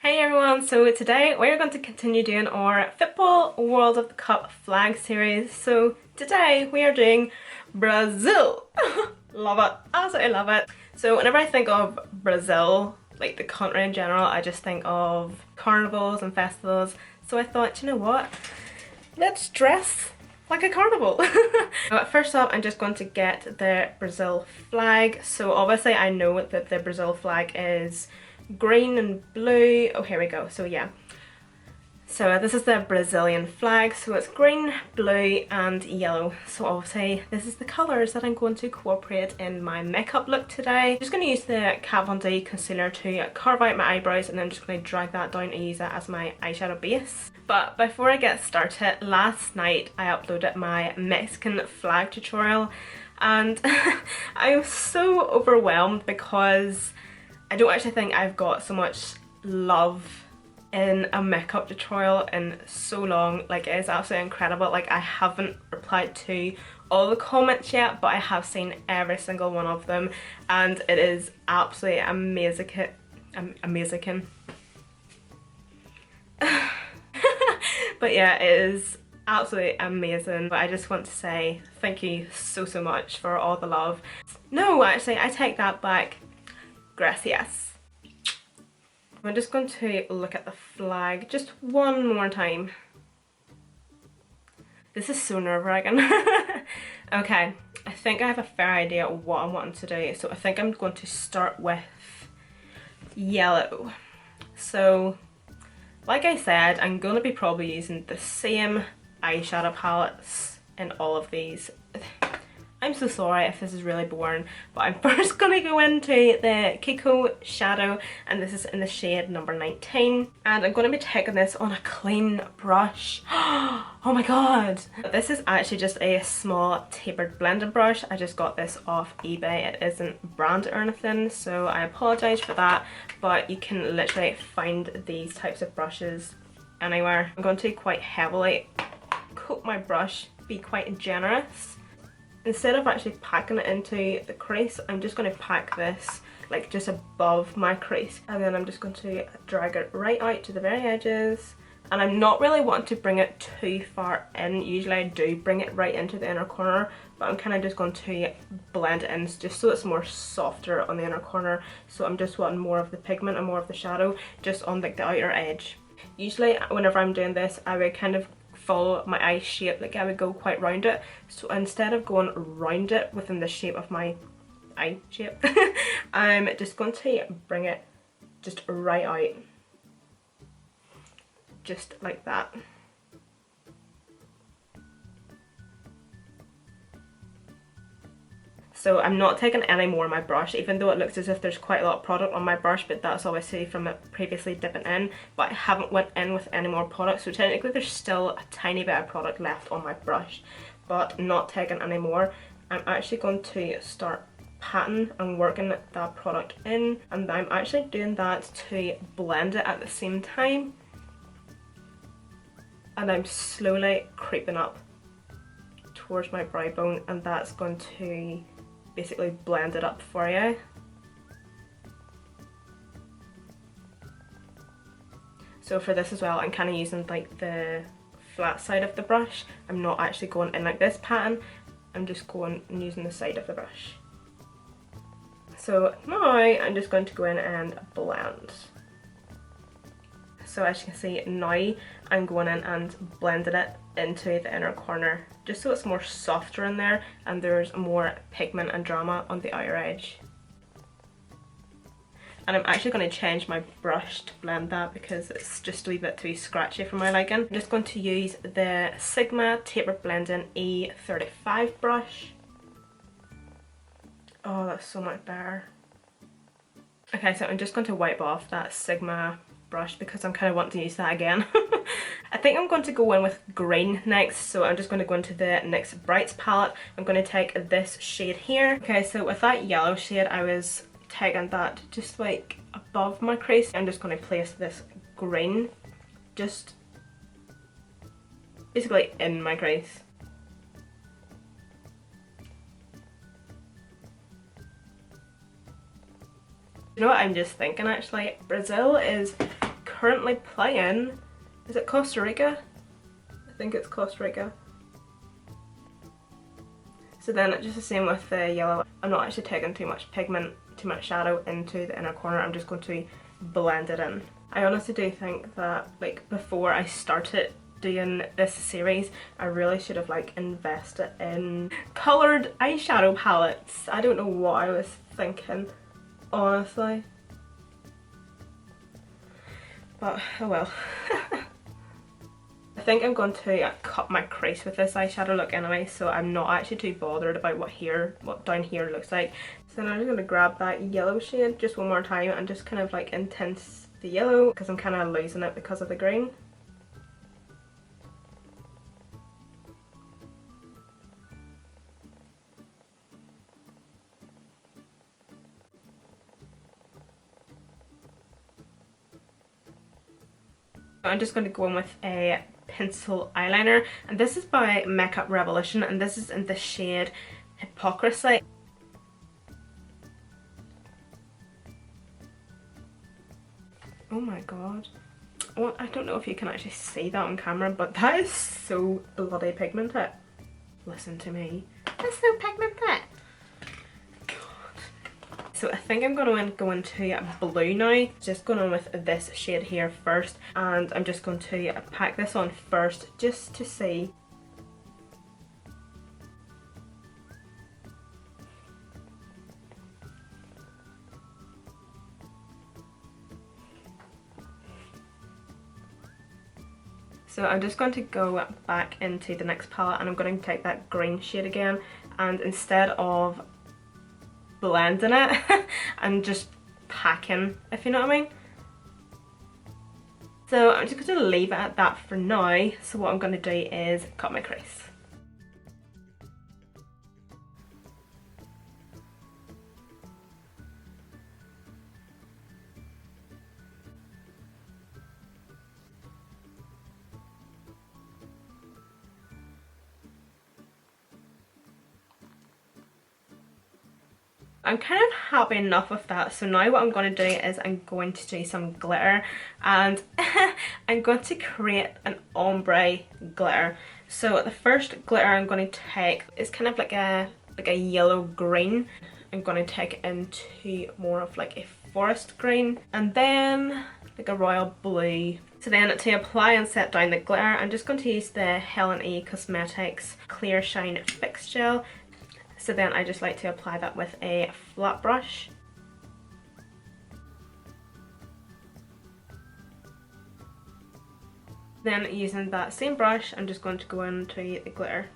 Hey everyone, so today we're going to continue doing our Football World of the Cup flag series. So today we are doing Brazil. Love it, absolutely love it. So whenever I think of Brazil, like the country in general, I just think of carnivals and festivals. So I thought, you know what, let's dress like a carnival. First up, I'm just going to get the Brazil flag. So obviously I know that the Brazil flag is green and blue. Oh, here we go. So yeah, so this is the Brazilian flag, so it's green, blue and yellow. So obviously this is the colours that I'm going to incorporate in my makeup look today. I'm just going to use the Kat Von D concealer to carve out my eyebrows, and then I'm just going to drag that down and use that as my eyeshadow base. But before I get started, last night I uploaded my Mexican flag tutorial, and I was so overwhelmed because I don't actually think I've got so much love in a makeup tutorial in so long. Like, it is absolutely incredible. Like, I haven't replied to all the comments yet, but I have seen every single one of them, and it is absolutely amazing. But yeah, it is absolutely amazing. But I just want to say thank you so much for all the love. No, actually, I take that back. Gracias. I'm just going to look at the flag just one more time. This is so nerve-wracking. Okay, I think I have a fair idea of what I'm wanting to do. So I think I'm going to start with yellow. So like I said, I'm going to be probably using the same eyeshadow palettes in all of these. I'm so sorry if this is really boring, but I'm first going to go into the Kiko shadow, and this is in the shade number 19. And I'm going to be taking this on a clean brush. Oh my god! This is actually just a small tapered blending brush. I just got this off eBay. It isn't branded or anything, so I apologise for that, but you can literally find these types of brushes anywhere. I'm going to quite heavily coat my brush, be quite generous. Instead of actually packing it into the crease, I'm just going to pack this like just above my crease, and then I'm just going to drag it right out to the very edges. And I'm not really wanting to bring it too far in. Usually I do bring it right into the inner corner, but I'm kind of just going to blend it in just so it's more softer on the inner corner. So I'm just wanting more of the pigment and more of the shadow just on like the outer edge. Usually whenever I'm doing this, I would kind of follow my eye shape, like I would go quite round it. So instead of going round it within the shape of my eye shape, I'm just going to bring it just right out, just like that. So I'm not taking any more on my brush, even though it looks as if there's quite a lot of product on my brush, but that's obviously from it previously dipping in. But I haven't went in with any more product, so technically there's still a tiny bit of product left on my brush, but not taking any more. I'm actually going to start patting and working that product in, and I'm actually doing that to blend it at the same time. And I'm slowly creeping up towards my brow bone, and that's going to basically blend it up for you. So for this as well, I'm kind of using like the flat side of the brush. I'm not actually going in like this pattern, I'm just going and using the side of the brush. So now I'm just going to go in and blend. So as you can see now, I'm going in and blending it into the inner corner, just so it's more softer in there and there's more pigment and drama on the outer edge. And I'm actually going to change my brush to blend that because it's just a wee bit too scratchy for my liking. I'm just going to use the Sigma Taper Blending E35 brush. Oh, that's so much better. Okay, so I'm just going to wipe off that Sigma brush because I'm kind of wanting to use that again. I think I'm going to go in with green next, so I'm just going to go into the NYX Brights palette. I'm going to take this shade here. Okay, so with that yellow shade, I was taking that just like above my crease. I'm just going to place this green just basically in my crease. You know what I'm just thinking actually? Brazil is currently playing, is it Costa Rica? I think it's Costa Rica. So then it's just the same with the yellow. I'm not actually taking too much pigment, too much shadow into the inner corner. I'm just going to blend it in. I honestly do think that like before I started doing this series, I really should have like invested in coloured eyeshadow palettes. I don't know what I was thinking, honestly. But oh well. I think I'm going to cut my crease with this eyeshadow look anyway, so I'm not actually too bothered about what down here looks like. So now I'm just going to grab that yellow shade just one more time and just kind of like intense the yellow because I'm kind of losing it because of the green. I'm just going to go in with a pencil eyeliner, and this is by Makeup Revolution, and this is in the shade Hypocrisy. Oh my god. Well, I don't know if you can actually see that on camera, but that is so bloody pigmented. Listen to me. That's so pigmented. So I think I'm going to go into blue now. Just going on with this shade here first, and I'm just going to pack this on first just to see. So I'm just going to go back into the next palette, and I'm going to take that green shade again, and instead of blending it, I'm just packing, if you know what I mean. So I'm just going to leave it at that for now. So what I'm going to do is cut my crease. I'm kind of happy enough with that, so now what I'm going to do is I'm going to do some glitter, and I'm going to create an ombre glitter. So the first glitter I'm going to take is kind of like a yellow green. I'm going to take it into more of like a forest green, and then like a royal blue. So then to apply and set down the glitter, I'm just going to use the Helen É Cosmetics Clear Shine Fix Gel. So then I just like to apply that with a flat brush. Then using that same brush, I'm just going to go into the glitter.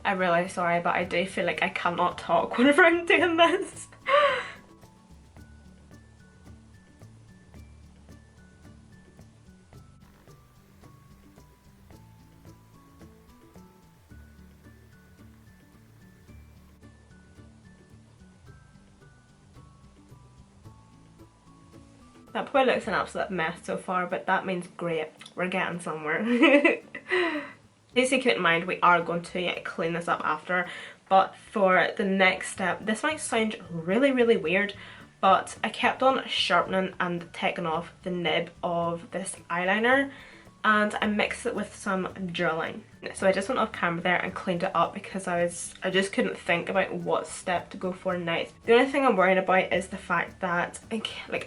I'm really sorry, but I do feel like I cannot talk whenever I'm doing this. That probably looks an absolute mess so far, but that means great. We're getting somewhere. Please keep in mind we are going to clean this up after, but for the next step, this might sound really weird, but I kept on sharpening and taking off the nib of this eyeliner, and I mixed it with some drilling. So I just went off camera there and cleaned it up because I just couldn't think about what step to go for next. The only thing I'm worried about is the fact that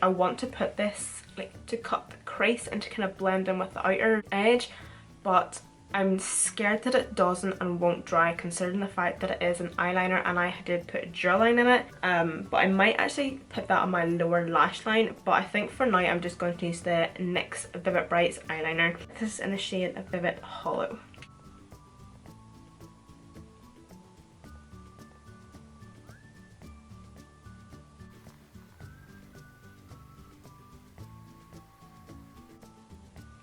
I want to put this to cut the crease and to kind of blend in with the outer edge, but I'm scared that it doesn't and won't dry, considering the fact that it is an eyeliner and I did put a gel line in it. But I might actually put that on my lower lash line, but I think for now I'm just going to use the NYX Vivid Brights eyeliner. This is in the shade Vivid Hollow.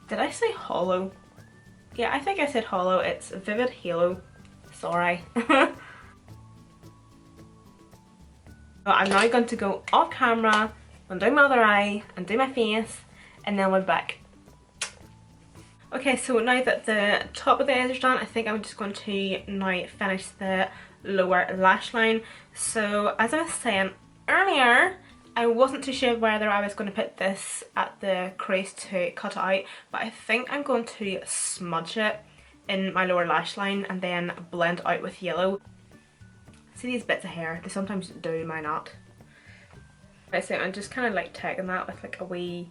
Did I say hollow? Yeah, I think I said hollow. It's Vivid Halo. Sorry. So I'm now going to go off camera and do my other eye and do my face and then we'll be back. Okay, so now that the top of the eyes are done, I think I'm just going to now finish the lower lash line. So as I was saying earlier, I wasn't too sure whether I was going to put this at the crease to cut it out, but I think I'm going to smudge it in my lower lash line and then blend it out with yellow. See these bits of hair? They sometimes do, mine not. I say I'm just kind of like taking that with like a wee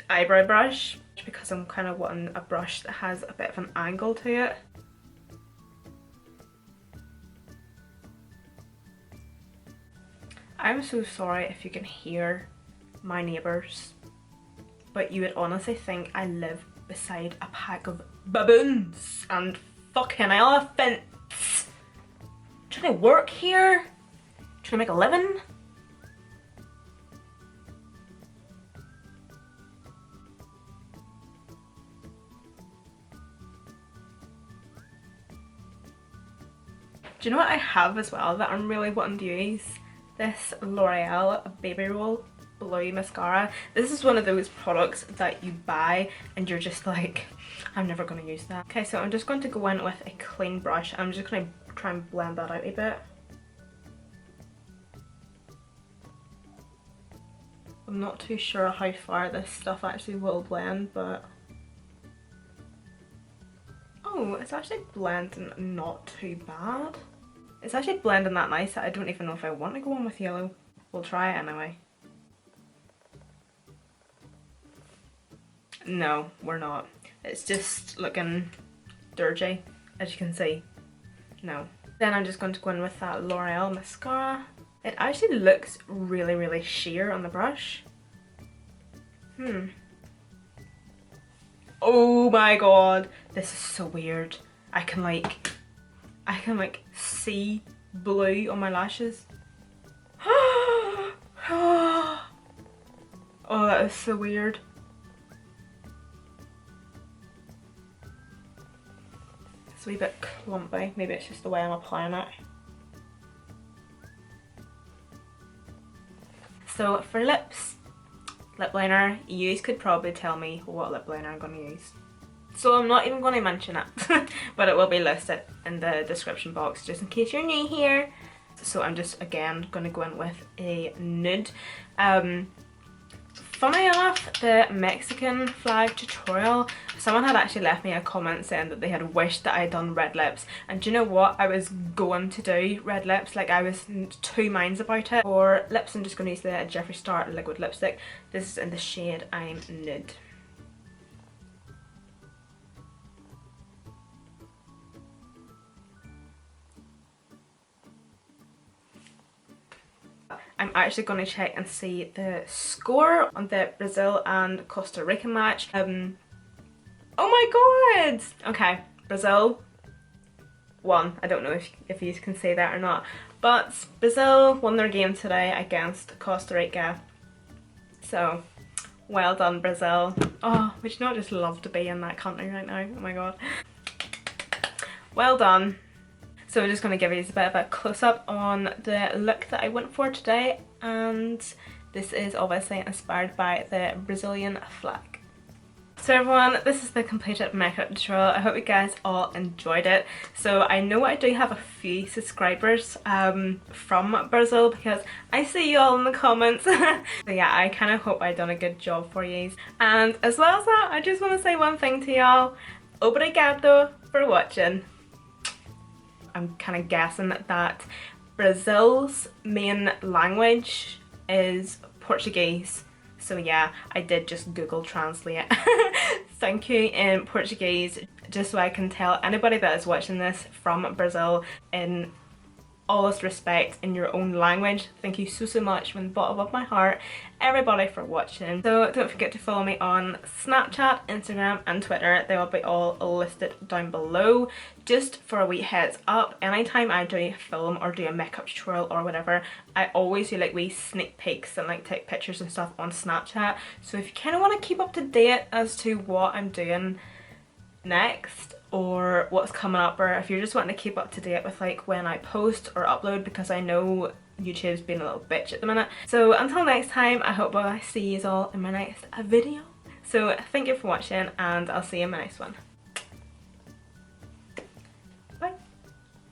eyebrow brush because I'm kind of wanting a brush that has a bit of an angle to it. I'm so sorry if you can hear my neighbours, but you would honestly think I live beside a pack of baboons and fucking elephants. Trying to work here? Trying to make a living? Do you know what I have as well that I'm really wanting to use? This L'Oreal Baby Roll Blue Mascara. This is one of those products that you buy and you're just like, I'm never going to use that. Okay, so I'm just going to go in with a clean brush. I'm just going to try and blend that out a bit. I'm not too sure how far this stuff actually will blend, but... Oh, it's actually blending not too bad. It's actually blending that nice that I don't even know if I want to go on with yellow. We'll try it anyway. No, we're not. It's just looking dirty, as you can see. No. Then I'm just going to go in with that L'Oreal mascara. It actually looks really, really sheer on the brush. Oh my god, this is so weird. I can like see blue on my lashes. Oh, that is so weird. It's a wee bit clumpy. Maybe it's just the way I'm applying it. So for lips, lip liner, you could probably tell me what lip liner I'm going to use. So I'm not even going to mention it, but it will be listed in the description box just in case you're new here. So I'm just again going to go in with a nude. Funny enough, the Mexican flag tutorial, someone had actually left me a comment saying that they had wished that I'd done red lips, and do you know what, I was going to do red lips, like I was in two minds about it. For lips I'm just going to use the Jeffree Star liquid lipstick. This is in the shade I'm Nude. I'm actually going to check and see the score on the Brazil and Costa Rica match. Oh my god! Okay, Brazil won. I don't know if you can say that or not, but Brazil won their game today against Costa Rica. So, well done Brazil. Oh, would you not just love to be in that country right now? Oh my god. Well done. So I'm just going to give you a bit of a close-up on the look that I went for today, and this is obviously inspired by the Brazilian flag. So everyone, this is the completed makeup tutorial. I hope you guys all enjoyed it. So I know I do have a few subscribers from Brazil because I see you all in the comments. So yeah, I kind of hope I've done a good job for you. And as well as that, I just want to say one thing to y'all. Obrigado for watching. I'm kind of guessing that Brazil's main language is Portuguese. So yeah, I did just Google Translate. Thank you in Portuguese, just so I can tell anybody that is watching this from Brazil in all its respect in your own language. Thank you so much from the bottom of my heart, everybody, for watching. So don't forget to follow me on Snapchat, Instagram and Twitter. They will be all listed down below. Just for a wee heads up, anytime I do film or do a makeup tutorial or whatever, I always do like wee sneak peeks and like take pictures and stuff on Snapchat. So if you kind of want to keep up to date as to what I'm doing next or what's coming up, or if you're just wanting to keep up to date with like when I post or upload, because I know YouTube's been a little bitch at the minute. So until next time, I hope I see you all in my next video. So thank you for watching, and I'll see you in my next one.